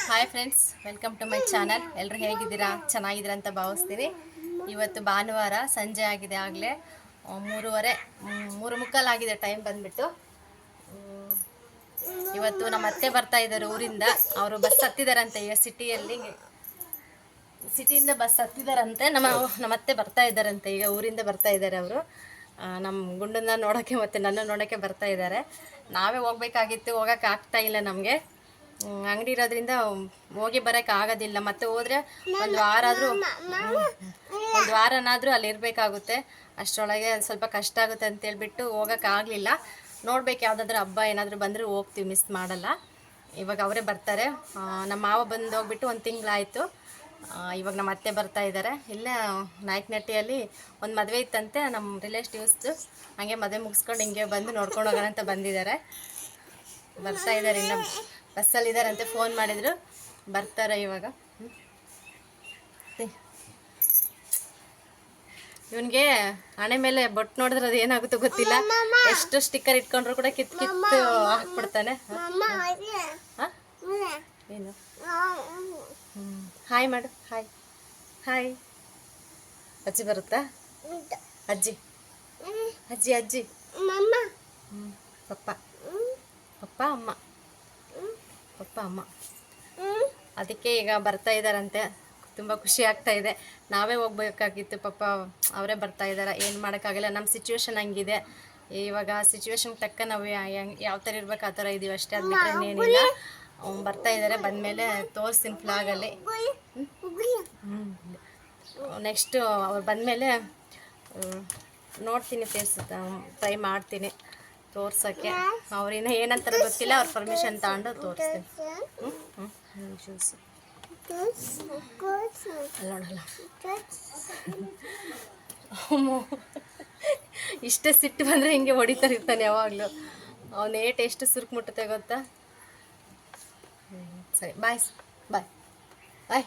Hi friends, welcome to my channel. ಎಲ್ಲರೂ ಹೇಗಿದ್ದೀರಾ? ಚೆನ್ನಾಗಿದ್ದೀರಾ ಅಂತ ಭಾವಿಸ್ತೀನಿ. ಇವತ್ತು ಭಾನುವಾರ ಸಂಜೆ ಆಗಿದೆ, ಆಗಲೇ 3:30 3:45 ಆಗಿದೆ ಟೈಮ್ ಬಂದುಬಿಟ್ಟು. ಇವತ್ತು ನಮ್ಮ ಅತ್ತೆ ಬರ್ತಾ ಇದ್ದಾರೆ ಊರಿಂದ. ಅವರು ಬಸ್ ಹತ್ತಿದಾರಂತೆ. ಈಗ ಸಿಟಿಯಿಂದ ಬಸ್ ಹತ್ತಿದಾರಂತೆ. ನಮ್ಮ ಅತ್ತೆ ಬರ್ತಾ ಇದ್ದಾರಂತೆ, ಈಗ ಊರಿಂದ ಬರ್ತಾ ಇದ್ದಾರೆ ಅವರು. ನಮ್ಮ ಗುಂಡನ್ನ ನೋಡೋಕ್ಕೆ ಮತ್ತು ನನ್ನ ನೋಡೋಕ್ಕೆ ಬರ್ತಾ ಇದ್ದಾರೆ. ನಾವೇ ಹೋಗ್ಬೇಕಾಗಿತ್ತು, ಹೋಗೋಕ್ಕೆ ಆಗ್ತಾ ಇಲ್ಲ ನಮಗೆ. ಅಂಗಡಿ ಇರೋದ್ರಿಂದ ಹೋಗಿ ಬರೋಕ್ಕೆ ಆಗೋದಿಲ್ಲ. ಮತ್ತೆ ಹೋದರೆ ಒಂದು ವಾರನಾದರೂ ಅಲ್ಲಿ ಇರಬೇಕಾಗುತ್ತೆ. ಅಷ್ಟರೊಳಗೆ ಸ್ವಲ್ಪ ಕಷ್ಟ ಆಗುತ್ತೆ ಅಂತೇಳ್ಬಿಟ್ಟು ಹೋಗೋಕ್ಕಾಗಲಿಲ್ಲ. ನೋಡ್ಬೇಕು, ಯಾವುದಾದ್ರೂ ಹಬ್ಬ ಏನಾದರೂ ಬಂದರೆ ಹೋಗ್ತೀವಿ, ಮಿಸ್ ಮಾಡಲ್ಲ. ಇವಾಗ ಅವರೇ ಬರ್ತಾರೆ. ನಮ್ಮ ಮಾವ ಬಂದು ಹೋಗ್ಬಿಟ್ಟು 1 ತಿಂಗಳಾಯಿತು. ಇವಾಗ ನಮ್ಮ ಅತ್ತೆ ಬರ್ತಾ ಇದ್ದಾರೆ. ಇಲ್ಲೇ ನಾಯಕನಹಟ್ಟಿಯಲ್ಲಿ ಒಂದು ಮದುವೆ ಇತ್ತಂತೆ ನಮ್ಮ ರಿಲೇಟಿವ್ಸ್ದು. ಹಾಗೆ ಮದುವೆ ಮುಗಿಸ್ಕೊಂಡು ಹಿಂಗೆ ಬಂದು ನೋಡ್ಕೊಂಡು ಹೋಗೋಣ ಅಂತ ಬಂದಿದ್ದಾರೆ. ಬರ್ತಾ ಇದ್ದಾರೆ, ಇನ್ನು ಬಸ್ಸಲ್ಲಿದ್ದಾರಂತೆ. ಫೋನ್ ಮಾಡಿದರು, ಬರ್ತಾರೆ ಇವಾಗ. ಇವನಿಗೆ ಹಣೆ ಮೇಲೆ ಬೊಟ್ಟು ನೋಡಿದ್ರೆ ಅದು ಏನಾಗುತ್ತೋ ಗೊತ್ತಿಲ್ಲ. ಎಷ್ಟು ಸ್ಟಿಕ್ಕರ್ ಇಟ್ಕೊಂಡ್ರು ಕೂಡ ಕಿತ್ತು ಹಾಕ್ಬಿಡ್ತಾನೆ. ಏನು? ಹಾಯ್ ಮಾಡು. Hi hi. ಅಜ್ಜಿ ಬರುತ್ತಾ? ಅಜ್ಜಿ ಅಜ್ಜಿ ಅಜ್ಜಿ ಪಪ್ಪ ಪಪ್ಪ ಅಮ್ಮ ಪಪ್ಪ ಅಮ್ಮ. ಅದಕ್ಕೆ ಈಗ ಬರ್ತಾ ಇದ್ದಾರಂತೆ. ತುಂಬ ಖುಷಿ ಆಗ್ತಾ ಇದೆ. ನಾವೇ ಹೋಗ್ಬೇಕಾಗಿತ್ತು, ಪಾಪ ಅವರೇ ಬರ್ತಾ ಇದ್ದಾರೆ. ಏನು ಮಾಡೋಕ್ಕಾಗಲ್ಲ, ನಮ್ಮ ಸಿಚುವೇಶನ್ ಹಂಗಿದೆ. ಇವಾಗ ಸಿಚುವೇಶನ್ಗೆ ತಕ್ಕ ನಾವು ಯಾವ ಥರ ಇರ್ಬೇಕು ಆ ಥರ ಇದ್ದೀವಿ ಅಷ್ಟೇ. ಅದು ಬಿಟ್ಟರೆ ಇನ್ನೇನಿಲ್ಲ. ಬರ್ತಾ ಇದ್ದಾರೆ. ಬಂದಮೇಲೆ ತೋರಿಸ್ತೀನಿ ಫ್ಲಾಗಲ್ಲಿ. ನೆಕ್ಸ್ಟು ಅವ್ರು ಬಂದಮೇಲೆ ನೋಡ್ತೀನಿ, ಟ್ರೈ ಮಾಡ್ತೀನಿ ತೋರ್ಸೋಕ್ಕೆ. ಅವ್ರಿನ್ನ ಏನಂತಾರೆ ಗೊತ್ತಿಲ್ಲ. ಅವ್ರ ಪರ್ಮಿಷನ್ ತಗೊಂಡು ತೋರಿಸ್ತೀನಿ. ಜ್ಯೂಸ್ ನೋಡಲ್ಲ. ಇಷ್ಟೇ ಸಿಟ್ಟು ಬಂದರೆ ಹಿಂಗೆ ಹೊಡಿತಾರಿರ್ತಾನೆ ಯಾವಾಗಲೂ. ಅವನು ಎಷ್ಟು ಸುರುಕು ಮುಟ್ಟುತ್ತೆ ಗೊತ್ತಾ. ಸರಿ, ಬಾಯ್ ಬಾಯ್ ಬಾಯ್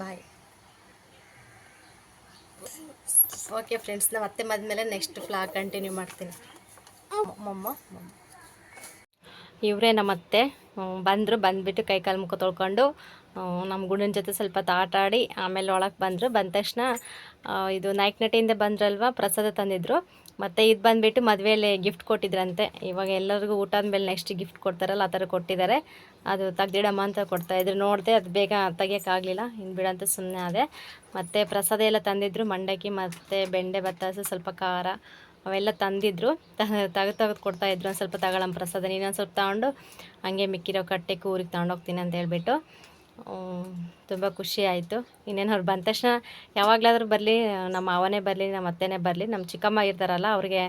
ಬಾಯ್. ಓಕೆ ಫ್ರೆಂಡ್ಸ್, ನಾವು ಮತ್ತೆ ಮದ್ಮೇಲೆ ನೆಕ್ಸ್ಟ್ ಫ್ಲಾಗ್ ಕಂಟಿನ್ಯೂ ಮಾಡ್ತೀನಿ. ಇವರೇ ನಮ್ಮ ಅತ್ತೆ. ಬಂದುಬಿಟ್ಟು ಕೈಕಾಲು ಮುಖ ತೊಳ್ಕೊಂಡು ನಮ್ಮ ಗುಂಡನ ಜೊತೆ ಸ್ವಲ್ಪ ಆಟ ಆಡಿ ಆಮೇಲೆ ಒಳಗೆ ಬಂದರು. ಬಂದ ತಕ್ಷಣ ಇದು ನಾಯಕನಹಟ್ಟಿಯಿಂದ ಬಂದ್ರಲ್ವ, ಪ್ರಸಾದ ತಂದಿದ್ರು. ಮತ್ತು ಇದು ಬಂದುಬಿಟ್ಟು ಮದುವೆಯಲ್ಲಿ ಗಿಫ್ಟ್ ಕೊಟ್ಟಿದ್ರಂತೆ. ಇವಾಗ ಎಲ್ಲರಿಗೂ ಊಟ ಆದಮೇಲೆ ನೆಕ್ಸ್ಟ್ ಗಿಫ್ಟ್ ಕೊಡ್ತಾರಲ್ಲ, ಆ ಥರ ಕೊಟ್ಟಿದ್ದಾರೆ. ಅದು ತೆಗ್ದಿಡಮ್ಮ ಅಂತ ಕೊಡ್ತಾಯಿದ್ರು. ನೋಡಿದೆ, ಅದು ಬೇಗ ತೆಗಿಯೋಕ್ಕಾಗಲಿಲ್ಲ. ಇನ್ನು ಬಿಡಂತ ಸುಮ್ಮನೆ ಅದೇ. ಮತ್ತು ಪ್ರಸಾದ ಎಲ್ಲ ತಂದಿದ್ರು. ಮಂಡಕ್ಕಿ ಮತ್ತು ಬೆಂಡೆ ಬತ್ತಾಸು, ಸ್ವಲ್ಪ ಖಾರ ಅವೆಲ್ಲ ತಂದಿದ್ರು. ತೆಗೆದು ಕೊಡ್ತಾಯಿದ್ರು. ಒಂದು ಸ್ವಲ್ಪ ತಗೊಳ್ಳಮ್ಮ ಪ್ರಸಾದ, ನೀನೊಂದು ಸ್ವಲ್ಪ ತಗೊಂಡು ಹಂಗೆ ಮಿಕ್ಕಿರೋ ಕಟ್ಟೆಗೆ ಊರಿಗೆ ತಗೊಂಡೋಗ್ತೀನಿ ಅಂತ ಹೇಳ್ಬಿಟ್ಟು. ತುಂಬ ಖುಷಿ ಆಯಿತು. ಇನ್ನೇನು ಅವ್ರು ಬಂದ ತಕ್ಷಣ ಯಾವಾಗಲಾದ್ರೂ ಬರಲಿ, ನಮ್ಮ ಅವನೇ ಬರಲಿ, ನಮ್ಮ ಅತ್ತೆನೇ ಬರಲಿ, ನಮ್ಮ ಚಿಕ್ಕಮ್ಮ ಇರ್ತಾರಲ್ಲ ಅವ್ರಿಗೆ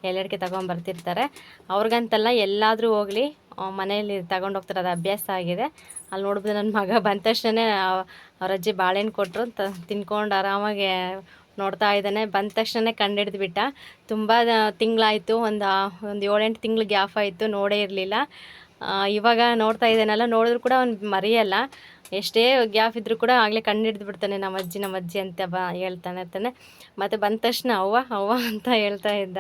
ಎಲ್ಲೆಡಿಕೆ ತೊಗೊಂಬರ್ತಿರ್ತಾರೆ. ಅವ್ರಿಗಂತಲ್ಲ, ಎಲ್ಲಾದರೂ ಹೋಗಲಿ ಮನೆಯಲ್ಲಿ ತಗೊಂಡೋಗ್ತಾರೆ. ಅದು ಅಭ್ಯಾಸ ಆಗಿದೆ. ಅಲ್ಲಿ ನೋಡ್ಬೋದು ನನ್ನ ಮಗ ಬಂದ ತಕ್ಷಣ ಅವ್ರ ಅಜ್ಜಿ ಬಾಳೆಹಣ್ಣು ಕೊಟ್ಟರು, ತಿನ್ಕೊಂಡು ಆರಾಮಾಗಿ ನೋಡ್ತಾ ಇದ್ದಾನೆ. ಬಂದ ತಕ್ಷಣ ಕಂಡಿಡ್ದುಬಿಟ್ಟ. ತುಂಬ ತಿಂಗಳಾಯಿತು, ಒಂದು 7-8 ತಿಂಗಳು ಗ್ಯಾಪ್ ಆಯಿತು, ನೋಡೇ ಇರಲಿಲ್ಲ. ಇವಾಗ ನೋಡ್ತಾ ಇದ್ದಾನಲ್ಲ, ನೋಡಿದ್ರು ಕೂಡ ಅವ್ನು ಮರೆಯಲ್ಲ. ಎಷ್ಟೇ ಗ್ಯಾಪ್ ಇದ್ದರೂ ಕೂಡ ಆಗಲೇ ಕಂಡಿಡ್ದು ಬಿಡ್ತಾನೆ. ನಮ್ಮ ಅಜ್ಜಿ ಅಂತ ಹೇಳ್ತಾನೆ ಇರ್ತಾನೆ. ಮತ್ತು ಬಂದ ತಕ್ಷಣ ಅವ್ವ ಅಂತ ಹೇಳ್ತಾ ಇದ್ದ.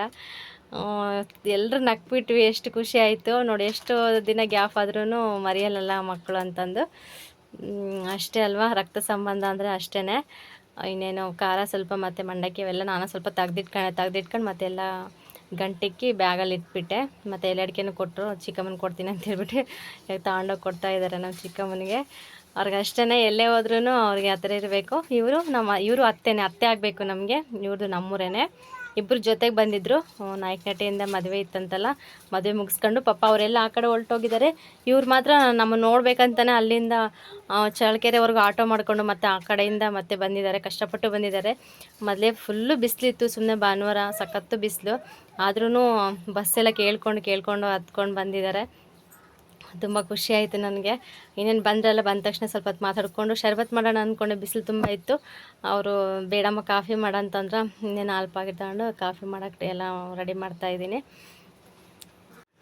ಎಲ್ಲರೂ ನಕ್ಬಿಟ್ವಿ. ಎಷ್ಟು ಖುಷಿ ಆಯಿತು ನೋಡಿ. ಎಷ್ಟು ದಿನ ಗ್ಯಾಪ್ ಆದ್ರೂ ಮರೆಯಲ್ಲ ಮಕ್ಕಳು ಅಂತಂದು. ಅಷ್ಟೇ ಅಲ್ವಾ, ರಕ್ತ ಸಂಬಂಧ ಅಂದರೆ ಅಷ್ಟೇ. ಇನ್ನೇನು ಖಾರ ಸ್ವಲ್ಪ ಮತ್ತು ಮಂಡಕ್ಕಿ ಅವೆಲ್ಲ ನಾನು ಸ್ವಲ್ಪ ತೆಗ್ದಿಟ್ಕೊಂಡು ಮತ್ತೆಲ್ಲ ಗಂಟಿಕ್ಕಿ ಬ್ಯಾಗಲ್ಲಿ ಇಟ್ಬಿಟ್ಟೆ. ಮತ್ತು ಎಲ್ಲಡಿಕೆನೂ ಕೊಟ್ಟರು. ಚಿಕ್ಕಮ್ಮನ ಕೊಡ್ತೀನಿ ಅಂತ ಹೇಳ್ಬಿಟ್ಟು ತಗೊಂಡೋಗಿ ಕೊಡ್ತಾ ಇದ್ದಾರೆ ನಮ್ಮ ಚಿಕ್ಕಮ್ಮನಿಗೆ. ಅವ್ರಿಗೆ ಅಷ್ಟೇ, ಎಲ್ಲೇ ಹೋದ್ರೂ ಅವ್ರಿಗೆ ಆ ಥರ ಇರಬೇಕು. ಇವರು ಅತ್ತೆ ಆಗಬೇಕು ನಮಗೆ. ಇವ್ರದ್ದು ನಮ್ಮೂರೇನೆ. ಇಬ್ಬರು ಜೊತೆಗೆ ಬಂದಿದ್ದರು. ನಾಯಕನಹಟ್ಟಿಯಿಂದ ಮದುವೆ ಇತ್ತಂತಲ್ಲ, ಮದುವೆ ಮುಗಿಸ್ಕೊಂಡು ಪಾಪ ಅವರೆಲ್ಲ ಆ ಕಡೆ ಹೊರಟೋಗಿದ್ದಾರೆ. ಇವ್ರು ಮಾತ್ರ ನಮ್ಮ ನೋಡ್ಬೇಕಂತಾನೆ ಅಲ್ಲಿಂದ ಚಳ್ಳಕೆರೆವರೆಗೂ ಆಟೋ ಮಾಡಿಕೊಂಡು ಮತ್ತು ಆ ಕಡೆಯಿಂದ ಮತ್ತೆ ಬಂದಿದ್ದಾರೆ. ಕಷ್ಟಪಟ್ಟು ಬಂದಿದ್ದಾರೆ. ಮೊದಲೇ ಫುಲ್ಲು ಬಿಸಿಲಿತ್ತು, ಸುಮ್ಮನೆ ಭಾನುವಾರ ಸಖತ್ತು ಬಿಸಿಲು. ಆದ್ರೂ ಬಸ್ಸೆಲ್ಲ ಕೇಳ್ಕೊಂಡು ಹತ್ಕೊಂಡು ಬಂದಿದ್ದಾರೆ. ತುಂಬ ಖುಷಿ ಆಯಿತು ನನಗೆ. ಇನ್ನೇನು ಬಂದ ತಕ್ಷಣ ಸ್ವಲ್ಪ ಹೊತ್ತು ಮಾತಾಡ್ಕೊಂಡು ಶರ್ಬತ್ ಮಾಡೋಣ ಅಂದ್ಕೊಂಡೆ. ಬಿಸಿಲು ತುಂಬ ಇತ್ತು. ಅವರು ಬೇಡಮ್ಮ ಕಾಫಿ ಮಾಡಂತಂದ್ರೆ ಇನ್ನೇನು ಹಾಲು ಪ್ಯಾಕೆಟ್ ತಗೊಂಡು ಕಾಫಿ ಮಾಡೋಕ್ಕೆ ಎಲ್ಲ ರೆಡಿ ಮಾಡ್ತಾಯಿದ್ದೀನಿ.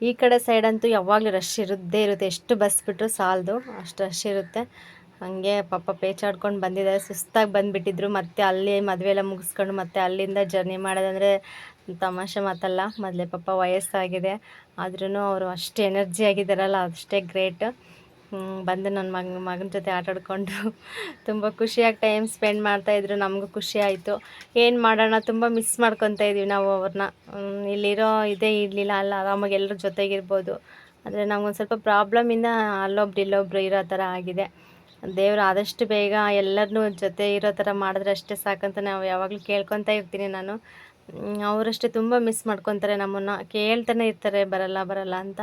ಈ ಕಡೆ ಸೈಡಂತೂ ಯಾವಾಗಲೂ ರಶ್ ಇರುತ್ತೆ. ಎಷ್ಟು ಬಸ್ ಬಿಟ್ಟರು ಸಾಲದು, ಅಷ್ಟು ರಶ್ ಇರುತ್ತೆ. ಹಾಗೆ ಪಾಪ ಪೇಚಾಡ್ಕೊಂಡು ಬಂದಿದ್ದಾರೆ. ಸುಸ್ತಾಗಿ ಬಂದುಬಿಟ್ಟಿದ್ರು. ಮತ್ತು ಅಲ್ಲಿ ಮದುವೆ ಎಲ್ಲ ಮುಗಿಸ್ಕೊಂಡು ಮತ್ತೆ ಅಲ್ಲಿಂದ ಜರ್ನಿ ಮಾಡೋದಂದರೆ ತಮಾಷೆ ಮಾತಲ್ಲ. ಮೊದಲೇ ಪಾಪ ವಯಸ್ಸಾಗಿದೆ, ಆದ್ರೂ ಅವರು ಅಷ್ಟು ಎನರ್ಜಿ ಆಗಿದ್ದಾರಲ್ಲ, ಅಷ್ಟೇ ಗ್ರೇಟ್. ಬಂದು ನನ್ನ ಮಗನ ಜೊತೆ ಆಟಾಡಿಕೊಂಡು ತುಂಬ ಖುಷಿಯಾಗಿ ಟೈಮ್ ಸ್ಪೆಂಡ್ ಮಾಡ್ತಾಯಿದ್ರು. ನಮಗೂ ಖುಷಿ ಆಯಿತು. ಏನು ಮಾಡೋಣ, ತುಂಬ ಮಿಸ್ ಮಾಡ್ಕೊತಾ ಇದ್ದೀವಿ ನಾವು ಅವ್ರನ್ನ. ಇಲ್ಲಿರೋ ಇದೇ ಇರಲಿಲ್ಲ, ಅಲ್ಲ ಆರಾಮಾಗಿ ಎಲ್ಲರ ಜೊತೆಗಿರ್ಬೋದು. ಆದರೆ ನಮಗೊಂದು ಸ್ವಲ್ಪ ಪ್ರಾಬ್ಲಮಿಂದ ಅಲ್ಲೊಬ್ರು ಇಲ್ಲೊಬ್ರು ಇರೋ ಥರ ಆಗಿದೆ. ದೇವರು ಆದಷ್ಟು ಬೇಗ ಎಲ್ಲರನ್ನೂ ಜೊತೆ ಇರೋ ಥರ ಮಾಡಿದ್ರೆ ಅಷ್ಟೇ ಸಾಕಂತ ನಾವು ಯಾವಾಗಲೂ ಕೇಳ್ಕೊತಾ ಇರ್ತೀನಿ ನಾನು. ಅವರಷ್ಟೇ ತುಂಬ ಮಿಸ್ ಮಾಡ್ಕೊತಾರೆ ನಮ್ಮನ್ನು, ಕೇಳ್ತಾನೆ ಇರ್ತಾರೆ ಬರಲ್ಲ ಬರಲ್ಲ ಅಂತ.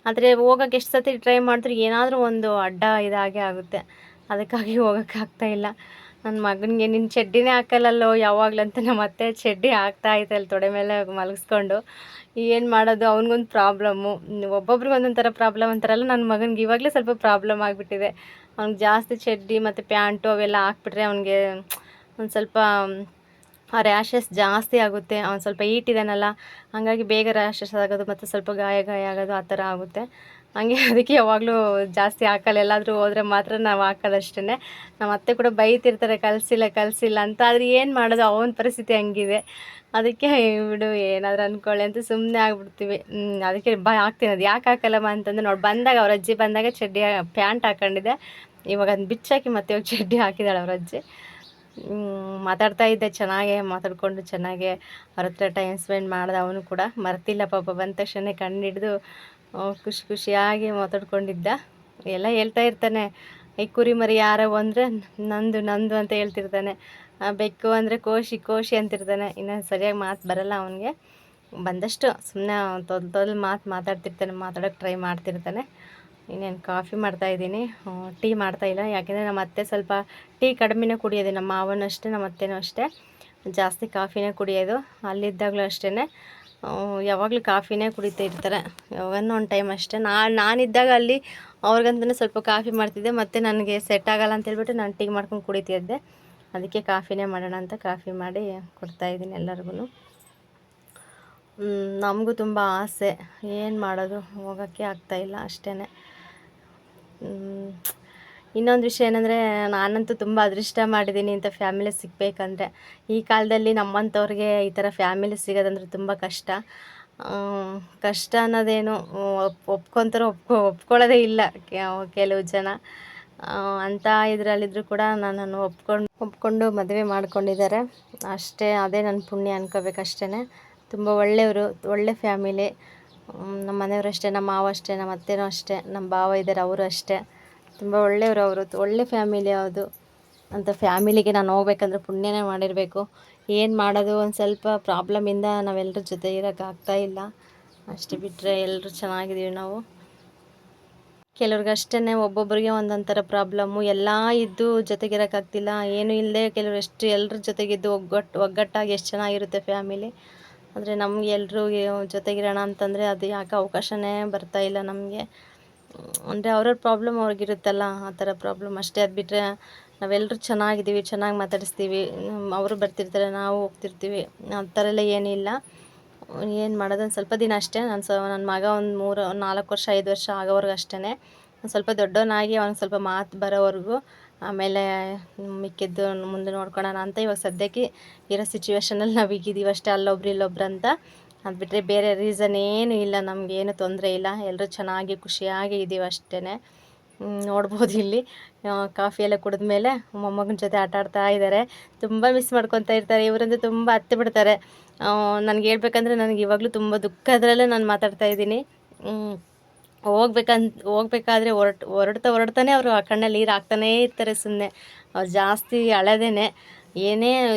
ಆದರೆ ಹೋಗೋಕ್ಕೆ ಎಷ್ಟು ಸತಿ ಟ್ರೈ ಮಾಡಿದ್ರು ಏನಾದರೂ ಒಂದು ಅಡ್ಡ ಇದಾಗೆ ಆಗುತ್ತೆ. ಅದಕ್ಕಾಗಿ ಹೋಗೋಕ್ಕಾಗ್ತಾಯಿಲ್ಲ. ನನ್ನ ಮಗನಿಗೆ ನಿನ್ನ ಚಡ್ಡಿನೇ ಹಾಕಲ್ಲಲ್ಲೋ ಯಾವಾಗಲೂ ಅಂತ ನಮ್ಮ ಅತ್ತೆ ಚಡ್ಡಿ ಹಾಕ್ತಾ ಐತಲ್ಲಿ ತೊಡೆ ಮೇಲೆ ಮಲಗಿಸ್ಕೊಂಡು. ಏನು ಮಾಡೋದು, ಅವ್ನಿಗೊಂದು ಪ್ರಾಬ್ಲಮ್ಮು, ಒಬ್ಬೊಬ್ರಿಗೆ ಒಂದೊಂದು ಥರ ಪ್ರಾಬ್ಲಮ್ ಅಂತಾರಲ್ಲ. ನನ್ನ ಮಗನಿಗೆ ಇವಾಗಲೇ ಸ್ವಲ್ಪ ಪ್ರಾಬ್ಲಮ್ ಆಗಿಬಿಟ್ಟಿದೆ. ಅವ್ನಿಗೆ ಜಾಸ್ತಿ ಚಡ್ಡಿ ಮತ್ತು ಪ್ಯಾಂಟು ಅವೆಲ್ಲ ಹಾಕ್ಬಿಟ್ರೆ ಅವ್ನಿಗೆ ಒಂದು ಸ್ವಲ್ಪ ರ್ಯಾಷಸ್ ಜಾಸ್ತಿ ಆಗುತ್ತೆ. ಅವ್ನು ಸ್ವಲ್ಪ ಈಟಿದಾನಲ್ಲ, ಹಾಗಾಗಿ ಬೇಗ ರ್ಯಾಷಸ್ ಆಗೋದು ಮತ್ತು ಸ್ವಲ್ಪ ಗಾಯ ಆಗೋದು ಆ ಥರ ಆಗುತ್ತೆ. ಹಂಗೆ ಅದಕ್ಕೆ ಯಾವಾಗಲೂ ಜಾಸ್ತಿ ಹಾಕಲ್ಲ. ಎಲ್ಲಾದರೂ ಹೋದರೆ ಮಾತ್ರ ನಾವು ಹಾಕೋದಷ್ಟೇ. ನಮ್ಮ ಅತ್ತೆ ಕೂಡ ಬೈತಿರ್ತಾರೆ ಕಲಿಸಿಲ್ಲ ಅಂತ. ಆದರೆ ಏನು ಮಾಡೋದು, ಅವನ ಪರಿಸ್ಥಿತಿ ಹಂಗಿದೆ. ಅದಕ್ಕೆ ಬಿಡು ಏನಾದರೂ ಅಂದ್ಕೊಳ್ಳಿ ಅಂತ ಸುಮ್ಮನೆ ಆಗ್ಬಿಡ್ತೀವಿ. ಅದಕ್ಕೆ ಹಾಕ್ತೀನಿ. ಅದು ಯಾಕೆ ಹಾಕಲ್ಲಮ್ಮ ಅಂತಂದ್ರೆ ನೋಡಿ, ಬಂದಾಗ ಅವ್ರ ಅಜ್ಜಿ ಬಂದಾಗ ಚಡ್ಡಿ ಪ್ಯಾಂಟ್ ಹಾಕ್ಕೊಂಡಿದ್ದೆ. ಇವಾಗ ಅದನ್ನ ಬಿಚ್ಚಾಕಿ ಮತ್ತೆ ಇವಾಗ ಚಡ್ಡಿ ಹಾಕಿದ್ದಾಳೆ ಅವ್ರ ಅಜ್ಜಿ. ಮಾತಾಡ್ತಾ ಇದ್ದೆ, ಚೆನ್ನಾಗೆ ಮಾತಾಡಿಕೊಂಡು ಚೆನ್ನಾಗೆ ಅವ್ರ ಹತ್ರ ಟೈಮ್ ಸ್ಪೆಂಡ್ ಮಾಡಿದೆ. ಅವನು ಕೂಡ ಮರ್ತಿಲ್ಲ ಪಾಪ, ಬಂದ ತಕ್ಷಣ ಕಣ್ಣಿಡ್ದು ಖುಷಿಯಾಗಿ ಮಾತಾಡ್ಕೊಂಡಿದ್ದ. ಎಲ್ಲ ಹೇಳ್ತಾ ಇರ್ತಾನೆ, ಈ ಕುರಿ ಮರಿ ಯಾರೋ ಅಂದರೆ ನಂದು ಅಂತ ಹೇಳ್ತಿರ್ತಾನೆ. ಬೆಕ್ಕು ಅಂದರೆ ಕೋಶಿ ಅಂತಿರ್ತಾನೆ. ಇನ್ನು ಸರಿಯಾಗಿ ಮಾತು ಬರಲ್ಲ ಅವನಿಗೆ. ಬಂದಷ್ಟು ಸುಮ್ಮನೆ ತೊದಲು ಮಾತಾಡ್ತಿರ್ತಾನೆ, ಮಾತಾಡೋಕ್ಕೆ ಟ್ರೈ ಮಾಡ್ತಿರ್ತಾನೆ. ಇನ್ನೇನು ಕಾಫಿ ಮಾಡ್ತಾಯಿದ್ದೀನಿ, ಟೀ ಮಾಡ್ತಾಯಿಲ್ಲ. ಯಾಕೆಂದರೆ ನಮ್ಮ ಅತ್ತೆ ಸ್ವಲ್ಪ ಟೀ ಕಡಿಮೆನೇ ಕುಡಿಯೋದು. ನಮ್ಮ ಮಾವನೂ ಅಷ್ಟೇ, ನಮ್ಮ ಅತ್ತೆನೂ ಅಷ್ಟೇ ಜಾಸ್ತಿ ಕಾಫಿನೇ ಕುಡಿಯೋದು. ಅಲ್ಲಿದ್ದಾಗಲೂ ಅಷ್ಟೇ ಯಾವಾಗಲೂ ಕಾಫಿನೇ ಕುಡಿತಾ ಇರ್ತಾರೆ. ಯಾವಾಗನೂ ಒಂದು ಟೈಮ್ ಅಷ್ಟೇ. ನಾನಿದ್ದಾಗ ಅಲ್ಲಿ ಅವ್ರಿಗಂತಲೇ ಸ್ವಲ್ಪ ಕಾಫಿ ಮಾಡ್ತಿದ್ದೆ. ಮತ್ತು ನನಗೆ ಸೆಟ್ ಆಗೋಲ್ಲ ಅಂತೇಳ್ಬಿಟ್ಟು ನಾನು ಟೀ ಮಾಡ್ಕೊಂಡು ಕುಡಿತಿದ್ದೆ. ಅದಕ್ಕೆ ಕಾಫಿನೇ ಮಾಡೋಣ ಅಂತ ಕಾಫಿ ಮಾಡಿ ಕೊಡ್ತಾಯಿದ್ದೀನಿ ಎಲ್ಲರಿಗೂ. ನಮಗೂ ತುಂಬ ಆಸೆ, ಏನು ಮಾಡೋದು, ಹೋಗೋಕ್ಕೆ ಆಗ್ತಾಯಿಲ್ಲ ಅಷ್ಟೇ. ಇನ್ನೊಂದು ವಿಷಯ ಏನಂದರೆ, ನಾನಂತೂ ತುಂಬ ಅದೃಷ್ಟ ಮಾಡಿದ್ದೀನಿ ಇಂಥ ಫ್ಯಾಮಿಲಿ ಸಿಗಬೇಕಂದ್ರೆ. ಈ ಕಾಲದಲ್ಲಿ ನಮ್ಮಂಥವ್ರಿಗೆ ಈ ಥರ ಫ್ಯಾಮಿಲಿ ಸಿಗೋದಂದ್ರೆ ತುಂಬ ಕಷ್ಟ. ಕಷ್ಟ ಅನ್ನೋದೇನು ಒಪ್ಕೊತಾರೋ ಒಪ್ಕೊಳ್ಳೋದೇ ಇಲ್ಲ ಕೆಲವು ಜನ. ಅಂಥ ಇದರಲ್ಲಿದ್ದರೂ ಕೂಡ ನನ್ನನ್ನು ಒಪ್ಕೊಂಡು ಮದುವೆ ಮಾಡ್ಕೊಂಡಿದ್ದಾರೆ ಅಷ್ಟೇ. ಅದೇ ನನ್ನ ಪುಣ್ಯ ಅನ್ಕೋಬೇಕಷ್ಟೇ. ತುಂಬ ಒಳ್ಳೆಯವರು, ಒಳ್ಳೆ ಫ್ಯಾಮಿಲಿ. ನಮ್ಮ ಮನೆಯವರು ಅಷ್ಟೇ, ನಮ್ಮ ಮಾವ ಅಷ್ಟೇ, ನಮ್ಮ ಅತ್ತೆನೂ ಅಷ್ಟೇ, ನಮ್ಮ ಭಾವ ಇದ್ದಾರೆ ಅವರು ಅಷ್ಟೇ. ತುಂಬ ಒಳ್ಳೆಯವರು ಅವರು, ಒಳ್ಳೆ ಫ್ಯಾಮಿಲಿ ಅದು. ಅಂಥ ಫ್ಯಾಮಿಲಿಗೆ ನಾನು ಹೋಗ್ಬೇಕಂದ್ರೆ ಪುಣ್ಯನೇ ಮಾಡಿರಬೇಕು. ಏನು ಮಾಡೋದು, ಒಂದು ಸ್ವಲ್ಪ ಪ್ರಾಬ್ಲಮಿಂದ ನಾವೆಲ್ಲರ ಜೊತೆ ಇರೋಕ್ಕಾಗ್ತಾಯಿಲ್ಲ ಅಷ್ಟೇ. ಬಿಟ್ಟರೆ ಎಲ್ಲರೂ ಚೆನ್ನಾಗಿದ್ದೀವಿ ನಾವು. ಕೆಲವ್ರಿಗಷ್ಟೇ, ಒಬ್ಬೊಬ್ಬರಿಗೆ ಒಂದೊಂಥರ ಪ್ರಾಬ್ಲಮ್ಮು. ಎಲ್ಲ ಇದ್ದು ಜೊತೆಗಿರೋಕ್ಕಾಗ್ತಿಲ್ಲ, ಏನೂ ಇಲ್ಲದೆ ಕೆಲವರು ಎಷ್ಟು ಎಲ್ಲರ ಜೊತೆಗಿದ್ದು ಒಗ್ಗಟ್ಟಾಗಿ ಎಷ್ಟು ಚೆನ್ನಾಗಿರುತ್ತೆ ಫ್ಯಾಮಿಲಿ. ಆದರೆ ನಮ್ಗೆ ಎಲ್ಲರೂ ಜೊತೆಗಿರೋಣ ಅಂತಂದರೆ ಅದು ಯಾಕೆ ಅವಕಾಶನೇ ಬರ್ತಾಯಿಲ್ಲ ನಮಗೆ. ಅಂದರೆ ಅವ್ರವ್ರ ಪ್ರಾಬ್ಲಮ್ ಅವ್ರಿಗಿರುತ್ತಲ್ಲ, ಆ ಥರ ಪ್ರಾಬ್ಲಮ್ ಅಷ್ಟೇ. ಅದು ಬಿಟ್ಟರೆ ನಾವೆಲ್ಲರೂ ಚೆನ್ನಾಗಿದ್ದೀವಿ, ಚೆನ್ನಾಗಿ ಮಾತಾಡಿಸ್ತೀವಿ. ಅವರು ಬರ್ತಿರ್ತಾರೆ, ನಾವು ಹೋಗ್ತಿರ್ತೀವಿ. ಆ ಥರ ಎಲ್ಲ ಏನಿಲ್ಲ. ಏನು ಮಾಡೋದು, ಒಂದು ಸ್ವಲ್ಪ ದಿನ ಅಷ್ಟೇ. ನನ್ನ ಮಗ ಒಂದು 4 ವರ್ಷ 5 ವರ್ಷ ಆಗೋವರೆಗೂ ಅಷ್ಟೇ. ಒಂದು ಸ್ವಲ್ಪ ದೊಡ್ಡವನಾಗಿ ಅವ್ನಿಗೆ ಸ್ವಲ್ಪ ಮಾತು ಬರೋವರೆಗೂ, ಆಮೇಲೆ ಮಿಕ್ಕಿದ್ದು ಮುಂದೆ ನೋಡ್ಕೊಳ್ಳೋಣ ಅಂತ ಇವಾಗ ಸದ್ಯಕ್ಕೆ ಇರೋ ಸಿಚುವೇಷನಲ್ಲಿ ನಾವು ಈಗಿದ್ದೀವಿ ಅಷ್ಟೇ, ಅಲ್ಲೊಬ್ರು ಇಲ್ಲೊಬ್ರು ಅಂತ. ಅದು ಬಿಟ್ಟರೆ ಬೇರೆ ರೀಸನ್ ಏನೂ ಇಲ್ಲ, ನಮಗೇನು ತೊಂದರೆ ಇಲ್ಲ. ಎಲ್ಲರೂ ಚೆನ್ನಾಗಿ ಖುಷಿಯಾಗಿ ಇದ್ದೀವಿ ಅಷ್ಟೇ. ನೋಡ್ಬೋದು ಇಲ್ಲಿ ಕಾಫಿ ಎಲ್ಲ ಕುಡಿದ್ಮೇಲೆ ಮೊಮ್ಮಗನ ಜೊತೆ ಆಟ ಆಡ್ತಾ ಇದ್ದಾರೆ. ತುಂಬ ಮಿಸ್ ಮಾಡ್ಕೊತಾ ಇರ್ತಾರೆ. ಇವರಂದ್ರೆ ತುಂಬ ಹತ್ತಿ ಬಿಡ್ತಾರೆ. ನನಗೆ ಹೇಳ್ಬೇಕಂದ್ರೆ ನನಗೆ ಇವಾಗಲೂ ತುಂಬ ದುಃಖದ್ರಲ್ಲೇ ನಾನು ಮಾತಾಡ್ತಾ ಇದ್ದೀನಿ. ಹೋಗ್ಬೇಕಾದ್ರೆ ಹೊರಡ್ತಾನೆ ಅವರು ಆ ಕಣ್ಣಲ್ಲಿ ನೀರು ಹಾಕ್ತಾನೇ ಇರ್ತಾರೆ ಸುಮ್ಮನೆ. ಅವ್ರು ಜಾಸ್ತಿ ಅಳದೇನೆ, ಏನೇ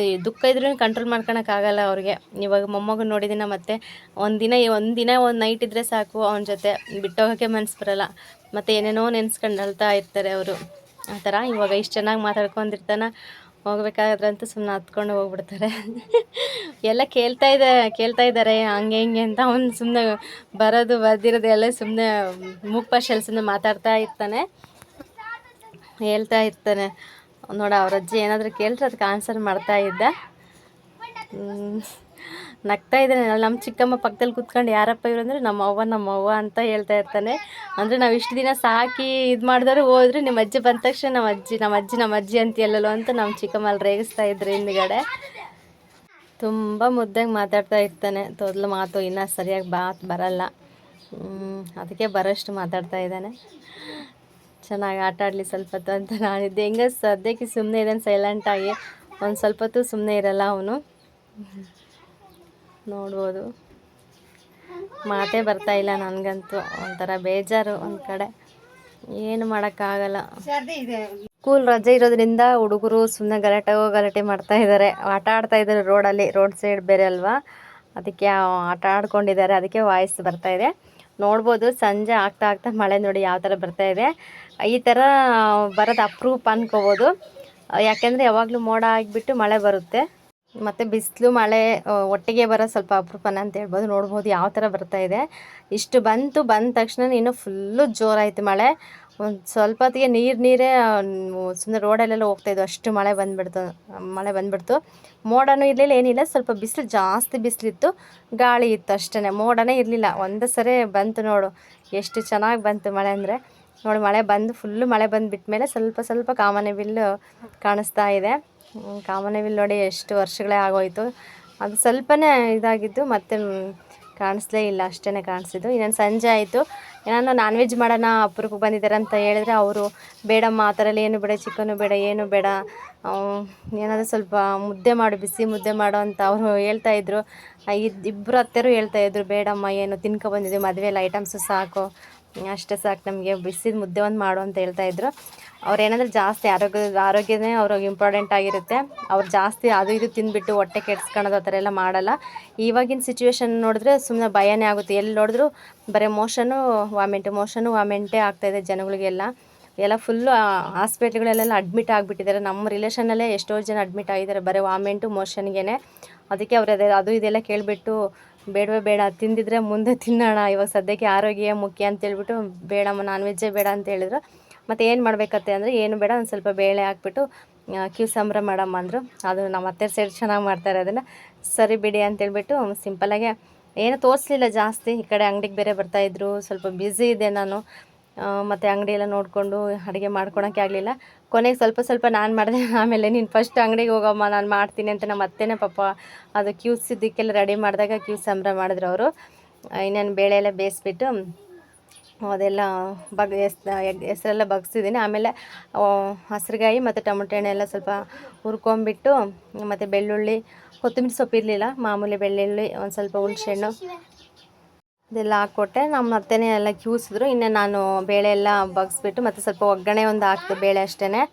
ದುಃಖ ಇದ್ರೂ ಕಂಟ್ರೋಲ್ ಮಾಡ್ಕೊಳಕ್ಕಾಗಲ್ಲ ಅವ್ರಿಗೆ. ಇವಾಗ ಮೊಮ್ಮಗನ ನೋಡಿದಿನ ಮತ್ತು ಒಂದು ನೈಟ್ ಇದ್ದರೆ ಸಾಕು, ಅವನ ಜೊತೆ ಬಿಟ್ಟೋಗೋಕ್ಕೆ ಮನಸ್ಸು ಬರೋಲ್ಲ. ಮತ್ತು ಏನೇನೋ ನೆನೆಸ್ಕೊಂಡು ಅಳ್ತಾ ಇರ್ತಾರೆ ಅವರು. ಆ ಥರ ಇವಾಗ ಇಷ್ಟು ಚೆನ್ನಾಗಿ ಮಾತಾಡ್ಕೊಂಡಿರ್ತಾನೆ, ಹೋಗ್ಬೇಕಾದ್ರಂತೂ ಸುಮ್ಮನೆ ಹತ್ಕೊಂಡು ಹೋಗ್ಬಿಡ್ತಾರೆ. ಎಲ್ಲ ಕೇಳ್ತಾ ಇದ್ದಾರೆ ಹಂಗೆ ಹಿಂಗೆ ಅಂತ. ಅವ್ನು ಸುಮ್ಮನೆ ಬರ್ದಿರೋದು ಎಲ್ಲ ಸುಮ್ಮನೆ ಮೂಕ್ ಭಾಷೆಯಲ್ಲಿ ಸುಮ್ಮನೆ ಮಾತಾಡ್ತಾ ಇರ್ತಾನೆ, ಹೇಳ್ತಾ ಇರ್ತಾನೆ. ನೋಡ ಅವ್ರ ಅಜ್ಜಿ ಏನಾದರೂ ಕೇಳಿದ್ರೆ ಅದಕ್ಕೆ ಆನ್ಸರ್ ಮಾಡ್ತಾ ಇದ್ದ. ನಗ್ತಾ ಇದ್ದಾನೆ. ನಮ್ಮ ಚಿಕ್ಕಮ್ಮ ಪಕ್ಕದಲ್ಲಿ ಕೂತ್ಕೊಂಡು ಯಾರಪ್ಪ ಇವರು ಅಂದರೆ ನಮ್ಮವ್ವ ಅಂತ ಹೇಳ್ತಾ ಇರ್ತಾನೆ. ಅಂದರೆ ನಾವು ಇಷ್ಟು ದಿನ ಸಾಕಿ ಇದು ಮಾಡಿದವರು ಹೋದ್ರೆ ನಿಮ್ಮ ಅಜ್ಜಿ ಬಂದ ತಕ್ಷಣ ನಮ್ಮ ಅಜ್ಜಿ ಅಂತ ಎಲ್ಲೋ ಅಂತ ನಮ್ಮ ಚಿಕ್ಕಮ್ಮ ಅಲ್ಲಿ ರೇಗಿಸ್ತಾ ಇದ್ರು ಹಿಂದ್ಗಡೆ. ತುಂಬ ಮುದ್ದಾಗಿ ಮಾತಾಡ್ತಾ ಇರ್ತಾನೆ. ತೊದಲು ಮಾತು ಇನ್ನೂ ಸರಿಯಾಗಿ ಬರಲ್ಲ, ಅದಕ್ಕೆ ಬರೋಷ್ಟು ಮಾತಾಡ್ತಾ ಇದ್ದಾನೆ. ಚೆನ್ನಾಗಿ ಆಟ ಆಡಲಿ ಸ್ವಲ್ಪ ಹೊತ್ತು ಅಂತ ನಾನಿದ್ದೆ. ಹೆಂಗೆ ಸದ್ಯಕ್ಕೆ ಸುಮ್ಮನೆ ಇದ್ದಾನೆ ಸೈಲೆಂಟಾಗಿ, ಒಂದು ಸ್ವಲ್ಪ ಹೊತ್ತು ಸುಮ್ಮನೆ ಇರಲ್ಲ ಅವನು. ನೋಡ್ಬೋದು, ಮಾತೇ ಬರ್ತಾಯಿಲ್ಲ ನನಗಂತೂ. ಒಂಥರ ಬೇಜಾರು ಒಂದು ಕಡೆ, ಏನು ಮಾಡೋಕ್ಕಾಗಲ್ಲ. ಸ್ಕೂಲ್ ರಜೆ ಇರೋದ್ರಿಂದ ಹುಡುಗರು ಸುಮ್ಮನೆ ಗಲಾಟೆ ಮಾಡ್ತಾ ಇದ್ದಾರೆ, ಆಟ ಆಡ್ತಾ ಇದ್ದಾರೆ ರೋಡಲ್ಲಿ. ರೋಡ್ ಸೈಡ್ ಬೇರೆ ಅಲ್ವಾ, ಅದಕ್ಕೆ ಆಟ ಆಡ್ಕೊಂಡಿದ್ದಾರೆ, ಅದಕ್ಕೆ ವಾಯ್ಸ್ ಬರ್ತಾಯಿದೆ. ನೋಡ್ಬೋದು ಸಂಜೆ ಆಗ್ತಾ ಮಳೆ ನೋಡಿ ಯಾವ ಥರ ಬರ್ತಾಯಿದೆ. ಈ ಥರ ಬರೋದು ಅಪರೂಪ ಅನ್ಕೋಬೋದು, ಯಾಕೆಂದರೆ ಯಾವಾಗಲೂ ಮೋಡ ಆಗಿಬಿಟ್ಟು ಮಳೆ ಬರುತ್ತೆ, ಮತ್ತು ಬಿಸಿಲು ಮಳೆ ಒಟ್ಟಿಗೆ ಬರೋ ಸ್ವಲ್ಪ ಅಪರೂಪನ ಅಂತ ಹೇಳ್ಬೋದು. ನೋಡ್ಬೋದು ಯಾವ ಥರ ಬರ್ತಾಯಿದೆ. ಇಷ್ಟು ಬಂದ ತಕ್ಷಣ ಇನ್ನೂ ಫುಲ್ಲು ಜೋರಾಯಿತು ಮಳೆ. ಒಂದು ಸ್ವಲ್ಪ ಹೊತ್ತಿಗೆ ನೀರೇ ಸುಮ್ಮನೆ ರೋಡಲ್ಲೆಲ್ಲ ಹೋಗ್ತಾಯಿದ್ವು, ಅಷ್ಟು ಮಳೆ ಬಂದುಬಿಡ್ತು. ಮೋಡನೂ ಇರಲಿಲ್ಲ, ಏನಿಲ್ಲ, ಸ್ವಲ್ಪ ಬಿಸಿಲು ಜಾಸ್ತಿ ಬಿಸಿಲಿತ್ತು, ಗಾಳಿ ಇತ್ತು ಅಷ್ಟೇ, ಮೋಡನೇ ಇರಲಿಲ್ಲ. ಒಂದು ಸರಿ ಬಂತು ನೋಡು, ಎಷ್ಟು ಚೆನ್ನಾಗಿ ಬಂತು ಮಳೆ ಅಂದರೆ. ನೋಡಿ ಫುಲ್ಲು ಮಳೆ ಬಂದುಬಿಟ್ಮೇಲೆ ಸ್ವಲ್ಪ ಕಾಮನಬಿಲ್ಲು ಕಾಣಿಸ್ತಾ ಇದೆ. ಕಾಮನಬಿಲ್ಲು ನೋಡಿ ಎಷ್ಟು ವರ್ಷಗಳೇ ಆಗೋಯಿತು, ಅದು ಸ್ವಲ್ಪನೇ ಇದಾಗಿದ್ದು, ಮತ್ತೆ ಕಾಣಿಸ್ಲೇ ಇಲ್ಲ, ಅಷ್ಟೇ ಕಾಣಿಸಿದ್ದು. ಇನ್ನೇನು ಸಂಜೆ ಆಯಿತು, ಏನಾದ್ರು ನಾನ್ ವೆಜ್ ಮಾಡೋಣ, ಅಪರೂಪಕ್ಕೆ ಬಂದಿದ್ದಾರೆ ಅಂತ ಹೇಳಿದ್ರೆ ಅವರು ಬೇಡಮ್ಮ ಆ ಥರ ಎಲ್ಲ ಏನು ಬೇಡ, ಚಿಕನ್ನು ಬೇಡ, ಏನು ಬೇಡ, ಏನಾದರೂ ಸ್ವಲ್ಪ ಮುದ್ದೆ ಮಾಡು, ಬಿಸಿ ಮುದ್ದೆ ಮಾಡು ಅಂತ ಅವರು ಹೇಳ್ತಾಯಿದ್ರು. ಇಬ್ಬರು ಅತ್ತೆರು ಹೇಳ್ತಾಯಿದ್ರು, ಬೇಡಮ್ಮ ಏನು ತಿನ್ಕೊಬಂದಿದ್ದೀವಿ, ಮದುವೆಯಲ್ಲಿ ಐಟಮ್ಸು ಸಾಕು, ಅಷ್ಟೇ ಸಾಕು ನಮಗೆ, ಬಿಸಿದ ಮುದ್ದೆ ಒಂದು ಮಾಡು ಅಂತ ಹೇಳ್ತಾಯಿದ್ರು. ಅವ್ರು ಏನಾದರೂ ಜಾಸ್ತಿ ಆರೋಗ್ಯನೇ ಅವ್ರಿಗೆ ಇಂಪಾರ್ಟೆಂಟ್ ಆಗಿರುತ್ತೆ. ಅವ್ರು ಜಾಸ್ತಿ ಅದು ಇದು ತಿಂದುಬಿಟ್ಟು ಹೊಟ್ಟೆ ಕೆಡ್ಸ್ಕೊಳೋದು ಆ ಥರ ಎಲ್ಲ ಮಾಡಲ್ಲ. ಇವಾಗಿನ ಸಿಚುವೇಶನ್ ನೋಡಿದ್ರೆ ಸುಮ್ಮನೆ ಭಯನೇ ಆಗುತ್ತೆ, ಎಲ್ಲಿ ನೋಡಿದ್ರು ಬರೀ ಮೋಷನು ವಾಮೆಂಟೇ ಆಗ್ತಾಯಿದೆ ಜನಗಳಿಗೆಲ್ಲ. ಎಲ್ಲ ಫುಲ್ಲು ಹಾಸ್ಪಿಟ್ಲ್ಗಳಲ್ಲೆಲ್ಲ ಅಡ್ಮಿಟ್ ಆಗಿಬಿಟ್ಟಿದ್ದಾರೆ. ನಮ್ಮ ರಿಲೇಷನಲ್ಲೇ ಎಷ್ಟೋ ಜನ ಅಡ್ಮಿಟ್ ಆಗಿದ್ದಾರೆ ಬರೀ ವಾಮೆಂಟು ಮೋಷನ್ಗೆ. ಅದಕ್ಕೆ ಅವ್ರು ಅದು ಇದೆಲ್ಲ ಕೇಳಿಬಿಟ್ಟು ಬೇಡ ತಿಂದಿದ್ರೆ ಮುಂದೆ ತಿನ್ನೋಣ, ಇವಾಗ ಸದ್ಯಕ್ಕೆ ಆರೋಗ್ಯ ಮುಖ್ಯ ಅಂತೇಳ್ಬಿಟ್ಟು ಬೇಡಮ್ಮ ನಾನ್ ವೆಜ್ಜೇ ಬೇಡ ಅಂತ ಹೇಳಿದ್ರು. ಮತ್ತು ಏನು ಮಾಡಬೇಕತ್ತೆ ಅಂದರೆ ಏನು ಬೇಡ, ಒಂದು ಸ್ವಲ್ಪ ಬೇಳೆ ಹಾಕ್ಬಿಟ್ಟು ಕ್ಯೂಸಂಬ್ರ ಮಾಡಮ್ಮ ಅಂದರು. ಅದು ನಮ್ಮ ಅತ್ತೆ ಸೈಡ್ ಚೆನ್ನಾಗಿ ಮಾಡ್ತಾರೆ ಅದನ್ನು. ಸರಿ ಬಿಡಿ ಅಂತೇಳ್ಬಿಟ್ಟು ಸಿಂಪಲ್ಲಾಗೆ ಏನು ತೋರಿಸ್ಲಿಲ್ಲ ಜಾಸ್ತಿ. ಈ ಕಡೆ ಅಂಗಡಿಗೆ ಬೇರೆ ಬರ್ತಾಯಿದ್ರು, ಸ್ವಲ್ಪ ಬ್ಯುಸಿ ಇದೆ ನಾನು, ಮತ್ತು ಅಂಗಡಿ ಎಲ್ಲ ನೋಡಿಕೊಂಡು ಅಡುಗೆ ಮಾಡ್ಕೊಳಕ್ಕೆ ಆಗಲಿಲ್ಲ. ಕೊನೆಗೆ ಸ್ವಲ್ಪ ನಾನು ಮಾಡಿದೆ. ಆಮೇಲೆ ನೀನು ಫಸ್ಟ್ ಅಂಗಡಿಗೆ ಹೋಗಮ್ಮ, ನಾನು ಮಾಡ್ತೀನಿ ಅಂತ ನಮ್ಮ ಅತ್ತೆನೇ ಪಾಪ ಅದು ಕ್ಯೂಸಿದ್ದಕ್ಕೆಲ್ಲ ರೆಡಿ ಮಾಡಿದಾಗ ಕ್ಯೂಸಂಬ್ರ ಮಾಡಿದ್ರು ಅವರು. ಇನ್ನೇನು ಬೇಳೆ ಎಲ್ಲ ಬೇಯಿಸ್ಬಿಟ್ಟು ಅದೆಲ್ಲ ಹೆಸರೆಲ್ಲ ಬಗ್ಸಿದ್ದೀನಿ. ಆಮೇಲೆ ಹಸಿರುಗಾಯಿ ಮತ್ತು ಟೊಮೊಟೊ ಹಣ್ಣು ಎಲ್ಲ ಸ್ವಲ್ಪ ಹುರ್ಕೊಂಬಿಟ್ಟು, ಮತ್ತು ಬೆಳ್ಳುಳ್ಳಿ, ಕೊತ್ತಂಬರಿ ಸೊಪ್ಪು ಇರಲಿಲ್ಲ, ಮಾಮೂಲಿ ಬೆಳ್ಳುಳ್ಳಿ, ಒಂದು ಸ್ವಲ್ಪ ಹುಣಸೆಹಣ್ಣು ಇದೆಲ್ಲ ಹಾಕ್ಕೊಟ್ಟೆ. ನಮ್ಮ ಅತ್ತೆನೇ ಎಲ್ಲ ಕ್ಯೂಸಿದ್ರು. ಇನ್ನು ನಾನು ಬೇಳೆ ಎಲ್ಲ ಬಗ್ಸ್ಬಿಟ್ಟು ಮತ್ತು ಸ್ವಲ್ಪ ಒಗ್ಗರಣೆ ಒಂದು ಹಾಕ್ದೆ, ಬೇಳೆ ಅಷ್ಟೇ.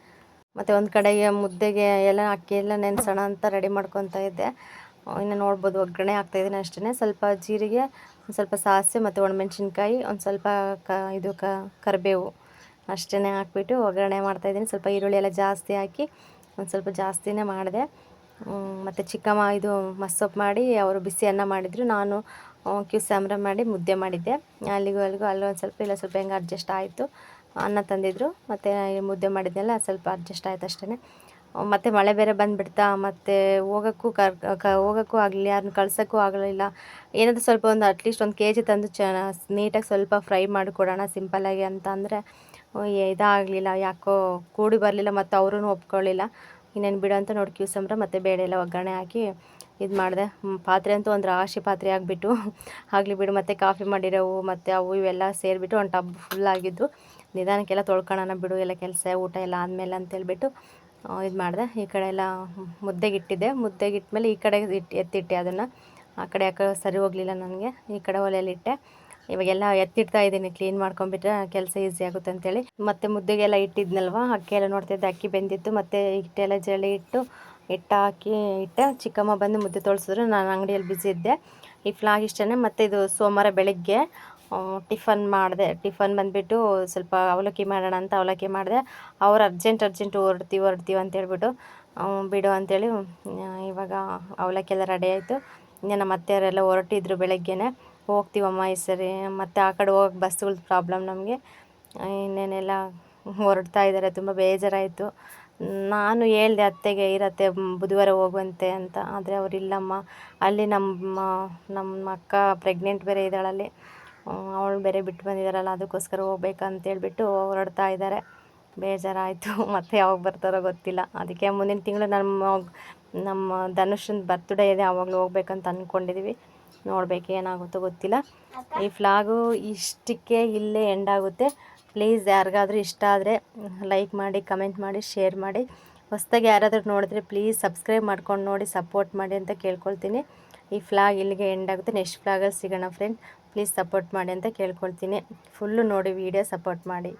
ಮತ್ತು ಒಂದು ಕಡೆಗೆ ಮುದ್ದೆಗೆ ಎಲ್ಲ ಅಕ್ಕಿ ಎಲ್ಲ ನೆನೆಸೋಣ ಅಂತ ರೆಡಿ ಮಾಡ್ಕೊತಾ ಇದ್ದೆ. ಇನ್ನು ನೋಡ್ಬೋದು ಒಗ್ಗರಣೆ ಹಾಕ್ತಾಯಿದ್ದೀನಿ ಅಷ್ಟೇ. ಸ್ವಲ್ಪ ಜೀರಿಗೆ, ಒಂದು ಸ್ವಲ್ಪ ಸಾಸಿವೆ ಮತ್ತು ಒಣಮೆಣ್ಸಿನ್ಕಾಯಿ, ಒಂದು ಸ್ವಲ್ಪ ಕರಿಬೇವು ಅಷ್ಟೇ ಹಾಕ್ಬಿಟ್ಟು ಒಗ್ಗರಣೆ ಮಾಡ್ತಾಯಿದ್ದೀನಿ. ಸ್ವಲ್ಪ ಈರುಳ್ಳಿ ಎಲ್ಲ ಜಾಸ್ತಿ ಹಾಕಿ ಒಂದು ಸ್ವಲ್ಪ ಜಾಸ್ತಿನೇ ಮಾಡಿದೆ. ಮತ್ತು ಚಿಕ್ಕಮ್ಮ ಇದು ಮಸ್ಸೊಪ್ಪು ಮಾಡಿ ಅವರು ಬಿಸಿ ಅನ್ನ ಮಾಡಿದರು, ನಾನು ಕ್ಯೂಸಂಬ್ರ ಮಾಡಿ ಮುದ್ದೆ ಮಾಡಿದ್ದೆ. ಅಲ್ಲಿಗೂ ಅಲ್ಲೊಂದು ಸ್ವಲ್ಪ ಇಲ್ಲ ಸ್ವಲ್ಪ ಹೆಂಗೆ ಅಡ್ಜಸ್ಟ್ ಆಯಿತು. ಅನ್ನ ತಂದಿದ್ರು ಮತ್ತು ಮುದ್ದೆ ಮಾಡಿದ್ನೆಲ್ಲ ಸ್ವಲ್ಪ ಅಡ್ಜಸ್ಟ್ ಆಯ್ತು ಅಷ್ಟೇ. ಮತ್ತು ಮಳೆ ಬೇರೆ ಬಂದುಬಿಡ್ತಾ, ಮತ್ತು ಹೋಗೋಕ್ಕೂ ಆಗಲಿಲ್ಲ, ಯಾರನ್ನ ಕಳ್ಸೋಕ್ಕೂ ಆಗಲಿಲ್ಲ. ಏನಾದರೂ ಸ್ವಲ್ಪ ಒಂದು ಅಟ್ಲೀಸ್ಟ್ 1 kg ತಂದು ನೀಟಾಗಿ ಸ್ವಲ್ಪ ಫ್ರೈ ಮಾಡಿಕೊಡೋಣ ಸಿಂಪಲ್ಲಾಗಿ ಅಂತ ಅಂದರೆ ಇದಾಗಲಿಲ್ಲ, ಯಾಕೋ ಕೂಡಿ ಬರಲಿಲ್ಲ, ಮತ್ತು ಅವರೂ ಒಪ್ಕೊಳ್ಳಿಲ್ಲ. ಇನ್ನೇನು ಬಿಡು ಅಂತ ನೋಡಿ ಕ್ಯೂಸಂಬ್ರ ಮತ್ತು ಬೇಳೆ ಎಲ್ಲ ಒಗ್ಗರಣೆ ಹಾಕಿ ಇದು ಮಾಡಿದೆ. ಪಾತ್ರೆ ಅಂತೂ ಒಂದು ರಾಶಿ ಪಾತ್ರೆ ಆಗಿಬಿಟ್ಟು ಆಗಲಿ ಬಿಡು, ಮತ್ತು ಕಾಫಿ ಮಾಡಿರೋವು ಮತ್ತು ಅವು ಇವೆಲ್ಲ ಸೇರಿಬಿಟ್ಟು ಒಂದು ಟಬ್ ಫುಲ್ ಆಗಿದ್ದು. ನಿಧಾನಕ್ಕೆಲ್ಲ ತೊಳ್ಕೊಳ್ಳೋಣ ಬಿಡು, ಎಲ್ಲ ಕೆಲಸ ಊಟ ಎಲ್ಲ ಆದಮೇಲೆ ಅಂತೇಳ್ಬಿಟ್ಟು ಇದು ಮಾಡಿದೆ. ಈ ಕಡೆ ಎಲ್ಲ ಮುದ್ದೆಗಿಟ್ಮೇಲೆ ಈ ಕಡೆ ಎತ್ತಿಟ್ಟೆ ಅದನ್ನು. ಆ ಕಡೆ ಯಾಕೆ ಸರಿ ಹೋಗಲಿಲ್ಲ ನನಗೆ, ಈ ಕಡೆ ಒಲೆಯಲ್ಲಿಟ್ಟೆ. ಇವಾಗೆಲ್ಲ ಎತ್ತಿಡ್ತಾ ಇದ್ದೀನಿ, ಕ್ಲೀನ್ ಮಾಡ್ಕೊಂಬಿಟ್ರೆ ಕೆಲಸ ಈಸಿ ಆಗುತ್ತೆ ಅಂತೇಳಿ. ಮತ್ತು ಮುದ್ದೆಗೆಲ್ಲ ಇಟ್ಟಿದ್ನಲ್ವ, ಅಕ್ಕಿ ಎಲ್ಲ ನೋಡ್ತಿದ್ದೆ, ಅಕ್ಕಿ ಬೆಂದಿತ್ತು. ಮತ್ತು ಹಿಟ್ಟೆಲ್ಲ ಜಳಿ ಹಿಟ್ಟು ಹಾಕಿ ಇಟ್ಟೆ. ಚಿಕ್ಕಮ್ಮ ಬಂದು ಮುದ್ದೆ ತೋಳಿಸಿದ್ರು, ನಾನು ಅಂಗಡಿಯಲ್ಲಿ ಬ್ಯುಸಿ ಇದ್ದೆ. ಈ ಫ್ಲಾಗ್ ಇಷ್ಟೇ. ಮತ್ತು ಇದು ಸೋಮವಾರ ಬೆಳಗ್ಗೆ ಟಿಫನ್ ಮಾಡಿದೆ. ಟಿಫನ್ ಬಂದುಬಿಟ್ಟು ಸ್ವಲ್ಪ ಅವಲಕ್ಕಿ ಮಾಡೋಣ ಅಂತ ಅವಲಕ್ಕಿ ಮಾಡಿದೆ. ಅವ್ರು ಅರ್ಜೆಂಟ್ ಹೊರಡ್ತೀವಿ ಅಂತೇಳ್ಬಿಟ್ಟು ಬಿಡು ಅಂತೇಳಿ ಇವಾಗ ಅವಲಕ್ಕಿ ಎಲ್ಲ ರೆಡಿ ಆಯಿತು. ಇನ್ನು ನಮ್ಮ ಅತ್ತೆಯವರೆಲ್ಲ ಹೊರಟಿದ್ರು ಬೆಳಗ್ಗೆನೇ, ಹೋಗ್ತೀವಮ್ಮ ಈ ಸರಿ, ಮತ್ತು ಆ ಕಡೆ ಹೋಗಕ್ಕೆ ಬಸ್ಸುಗಳ್ದು ಪ್ರಾಬ್ಲಮ್ ನಮಗೆ. ಇನ್ನೇನೆಲ್ಲ ಹೊರಡ್ತಾ ಇದ್ದಾರೆ, ತುಂಬ ಬೇಜಾರಾಯಿತು. ನಾನು ಹೇಳಿದೆ ಅತ್ತೆಗೆ, ಇರತ್ತೆ ಬುಧವಾರ ಹೋಗುವಂತೆ ಅಂತ. ಆದರೆ ಅವ್ರು ಇಲ್ಲಮ್ಮ, ಅಲ್ಲಿ ನಮ್ಮ ಅಕ್ಕ ಪ್ರೆಗ್ನೆಂಟ್ ಬೇರೆ ಇದ್ದಾಳಲ್ಲಿ, ಅವಳು ಬೇರೆ ಬಿಟ್ಟು ಬಂದಿದ್ದಾರಲ್ಲ, ಅದಕ್ಕೋಸ್ಕರ ಹೋಗ್ಬೇಕಂತೇಳ್ಬಿಟ್ಟು ಹೊರಡ್ತಾ ಇದ್ದಾರೆ. ಬೇಜಾರಾಯಿತು. ಮತ್ತು ಯಾವಾಗ ಬರ್ತಾರೋ ಗೊತ್ತಿಲ್ಲ. ಅದಕ್ಕೆ ಮುಂದಿನ ತಿಂಗಳು ನಮ್ಮ ಧನುಷನ ಬರ್ತ್ಡೇ ಇದೆ, ಆವಾಗಲೂ ಹೋಗ್ಬೇಕಂತ ಅಂದ್ಕೊಂಡಿದ್ದೀವಿ. ನೋಡಬೇಕು ಏನಾಗುತ್ತೋ ಗೊತ್ತಿಲ್ಲ. ಈ ಫ್ಲಾಗು ಇಷ್ಟಕ್ಕೆ ಇಲ್ಲೇ ಎಂಡ್ ಆಗುತ್ತೆ. ಪ್ಲೀಸ್ ಯಾರಿಗಾದರೂ ಇಷ್ಟ ಆದರೆ ಲೈಕ್ ಮಾಡಿ, ಕಮೆಂಟ್ ಮಾಡಿ, ಶೇರ್ ಮಾಡಿ. ಹೊಸ್ದಾಗಿ ಯಾರಾದರೂ ನೋಡಿದ್ರೆ ಪ್ಲೀಸ್ ಸಬ್ಸ್ಕ್ರೈಬ್ ಮಾಡ್ಕೊಂಡು ನೋಡಿ, ಸಪೋರ್ಟ್ ಮಾಡಿ ಅಂತ ಕೇಳ್ಕೊಳ್ತೀನಿ. ಈ ಫ್ಲಾಗ್ ಇಲ್ಲಿಗೆ ಎಂಡ್ ಆಗುತ್ತೆ. ನೆಕ್ಸ್ಟ್ ಫ್ಲಾಗಲ್ಲಿ ಸಿಗೋಣ ಫ್ರೆಂಡ್. ಪ್ಲೀಸ್ ಸಪೋರ್ಟ್ ಮಾಡಿ ಅಂತ ಕೇಳ್ಕೊಳ್ತೀನಿ. ಫುಲ್ಲು ನೋಡಿ, ವೀಡಿಯೋ ಸಪೋರ್ಟ್ ಮಾಡಿ.